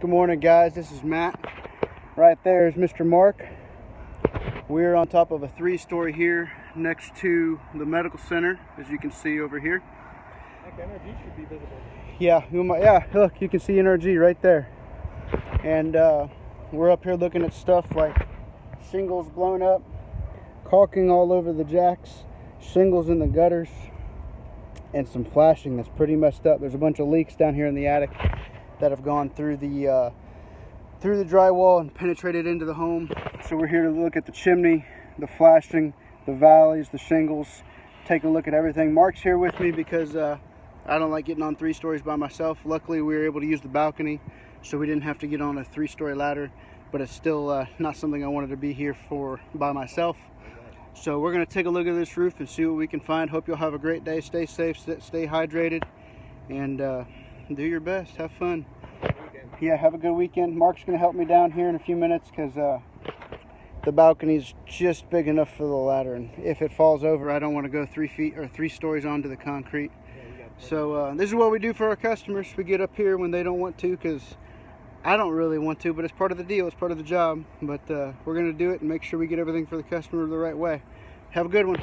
Good morning, guys. This is Matt. Right there is Mr. Mark. We're on top of a 3-story here next to the medical center, as you can see over here. Like NRG should be visible. Yeah, look, you can see NRG right there. And we're up here looking at stuff like shingles blown up, caulking all over the jacks, shingles in the gutters, and some flashing that's pretty messed up. There's a bunch of leaks down here in the attic that have gone through the drywall and penetrated into the home. So we're here to look at the chimney, the flashing, the valleys, the shingles, take a look at everything. Mark's here with me because I don't like getting on 3 stories by myself. Luckily we were able to use the balcony, so we didn't have to get on a 3-story ladder, but it's still not something I wanted to be here for by myself. So we're going to take a look at this roof and see what we can find. Hope you'll have a great day. Stay safe, stay hydrated, and do your best. Have fun. Yeah, have a good weekend. Mark's going to help me down here in a few minutes because the balcony's just big enough for the ladder, and if it falls over, I don't want to go 3 feet or 3 stories onto the concrete. So this is what we do for our customers. We get up here when they don't want to, because I don't really want to, but it's part of the deal. It's part of the job. But we're going to do it and make sure we get everything for the customer the right way. Have a good one.